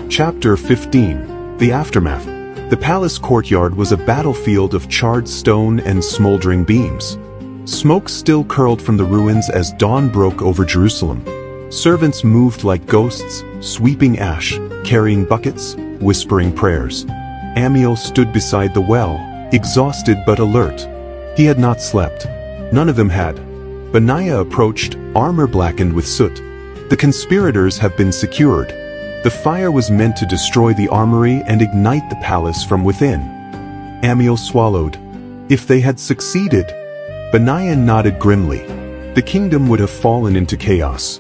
Chapter 15. The Aftermath. The palace courtyard was a battlefield of charred stone and smoldering beams. Smoke still curled from the ruins as dawn broke over Jerusalem. Servants moved like ghosts, sweeping ash, carrying buckets, whispering prayers. Ammiel stood beside the well, exhausted but alert. He had not slept. None of them had. Benaiah approached, armor blackened with soot. The conspirators have been secured. The fire was meant to destroy the armory and ignite the palace from within. Ammiel swallowed. If they had succeeded. Benaiah nodded grimly. The kingdom would have fallen into chaos.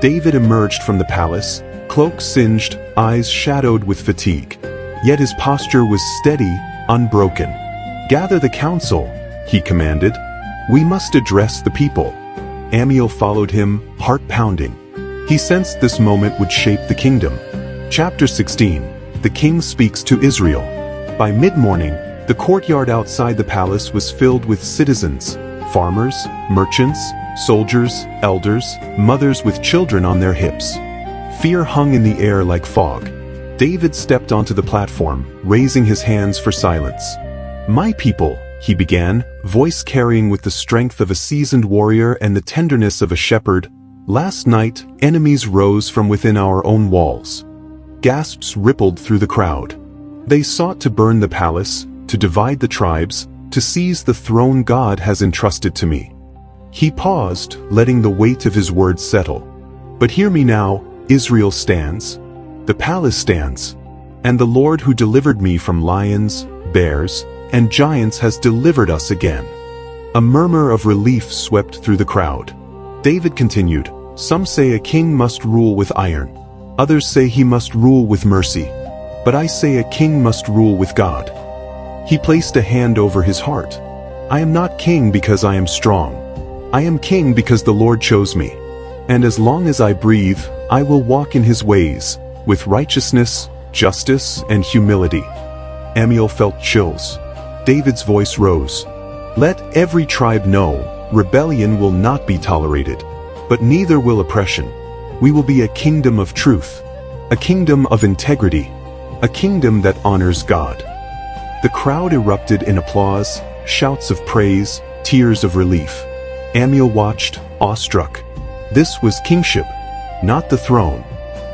David emerged from the palace, cloak singed, eyes shadowed with fatigue. Yet his posture was steady, unbroken. "Gather the council," he commanded. "We must address the people." Ammiel followed him, heart pounding. He sensed this moment would shape the kingdom. Chapter 16. The king speaks to Israel. By mid-morning, the courtyard outside the palace was filled with citizens, farmers, merchants, soldiers, elders, mothers with children on their hips. Fear hung in the air like fog. David stepped onto the platform, raising his hands for silence. "My people," he began, voice carrying with the strength of a seasoned warrior and the tenderness of a shepherd, "last night, enemies rose from within our own walls." Gasps rippled through the crowd. They sought to burn the palace, to divide the tribes, to seize the throne God has entrusted to me. He paused, letting the weight of his words settle. "But hear me now, Israel stands. The palace stands. And the Lord who delivered me from lions, bears, and giants has delivered us again." A murmur of relief swept through the crowd. David continued, "Some say a king must rule with iron. Others say he must rule with mercy. But I say a king must rule with God." He placed a hand over his heart. "I am not king because I am strong. I am king because the Lord chose me. And as long as I breathe, I will walk in his ways, with righteousness, justice, and humility." Ammiel felt chills. David's voice rose. "Let every tribe know, rebellion will not be tolerated. But neither will oppression. We will be a kingdom of truth, a kingdom of integrity, a kingdom that honors God." The crowd erupted in applause, shouts of praise, tears of relief. Ammiel watched, awestruck. This was kingship, not the throne,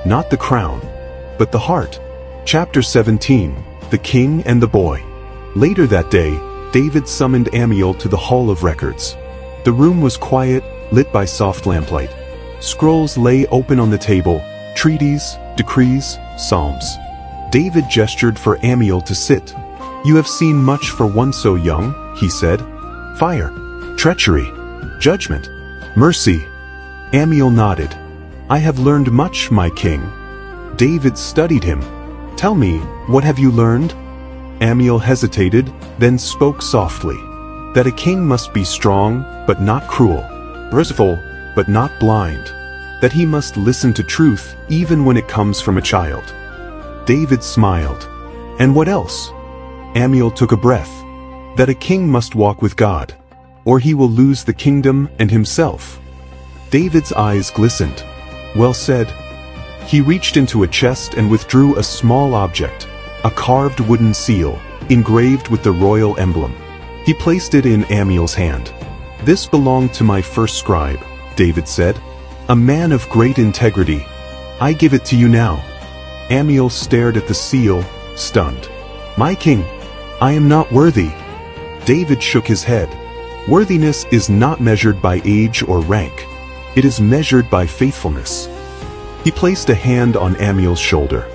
not the crown, but the heart. Chapter 17. The King and the Boy. Later that day, David summoned Ammiel to the Hall of Records. The room was quiet, lit by soft lamplight. Scrolls lay open on the table, treaties, decrees, psalms. David gestured for Ammiel to sit. "You have seen much for one so young," he said. "Fire, treachery, judgment, mercy." Ammiel nodded. "I have learned much, my king." David studied him. "Tell me, what have you learned?" Ammiel hesitated, then spoke softly. "That a king must be strong, but not cruel, merciful, but not blind. That he must listen to truth, even when it comes from a child." David smiled. "And what else?" Ammiel took a breath. "That a king must walk with God, or he will lose the kingdom and himself." David's eyes glistened. "Well said." He reached into a chest and withdrew a small object, a carved wooden seal, engraved with the royal emblem. He placed it in Ammiel's hand. "This belonged to my first scribe," David said. "A man of great integrity. I give it to you now." Ammiel stared at the seal, stunned. "My king, I am not worthy." David shook his head. "Worthiness is not measured by age or rank. It is measured by faithfulness." He placed a hand on Ammiel's shoulder.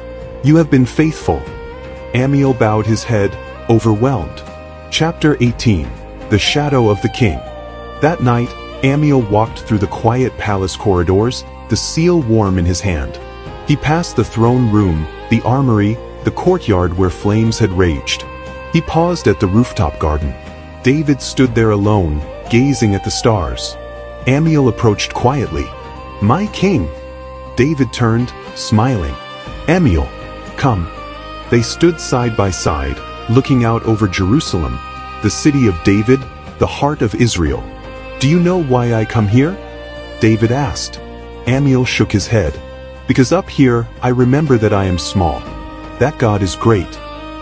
"You have been faithful." Ammiel bowed his head, overwhelmed. Chapter 18. The Shadow of the King. That night, Ammiel walked through the quiet palace corridors, the seal warm in his hand. He passed the throne room, the armory, the courtyard where flames had raged. He paused at the rooftop garden. David stood there alone, gazing at the stars. Ammiel approached quietly. "My king." David turned, smiling. "Ammiel, come." They stood side by side, looking out over Jerusalem, the city of David, the heart of Israel. "Do you know why I come here?" David asked. Ammiel shook his head. Because up here, I remember that I am small, that God is great,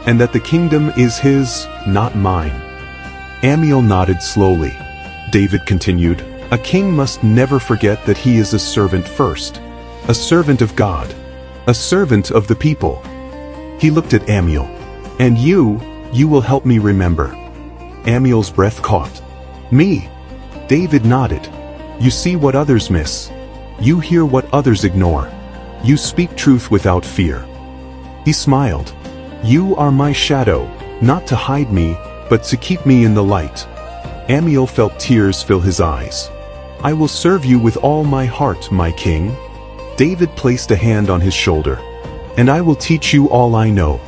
and that the kingdom is his, not mine." Ammiel nodded slowly. David continued, "A king must never forget that he is a servant first. A servant of God. A servant of the people." He looked at Ammiel. "And you will help me remember." Ammiel's breath caught. "Me?" David nodded. "You see what others miss. You hear what others ignore. You speak truth without fear." He smiled. "You are my shadow, not to hide me, but to keep me in the light." Ammiel felt tears fill his eyes. "I will serve you with all my heart, my king." David placed a hand on his shoulder. "And I will teach you all I know."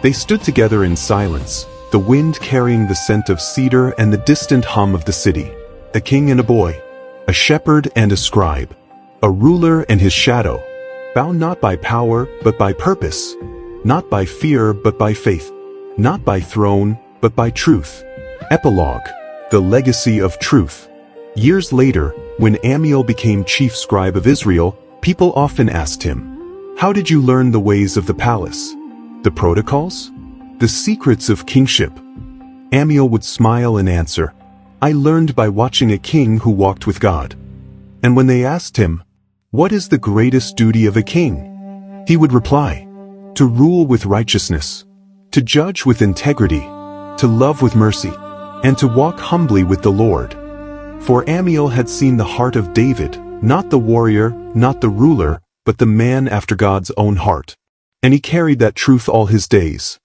They stood together in silence, the wind carrying the scent of cedar and the distant hum of the city. A king and a boy, a shepherd and a scribe, a ruler and his shadow, bound not by power but by purpose, not by fear but by faith, not by throne but by truth. Epilogue: The Legacy of Truth. Years later, when Ammiel became chief scribe of Israel, people often asked him, "How did you learn the ways of the palace? The protocols? The secrets of kingship?" Ammiel would smile and answer, "I learned by watching a king who walked with God." And when they asked him, "What is the greatest duty of a king?" he would reply, "To rule with righteousness, to judge with integrity, to love with mercy, and to walk humbly with the Lord." For Ammiel had seen the heart of David, not the warrior, not the ruler, but the man after God's own heart. And he carried that truth all his days.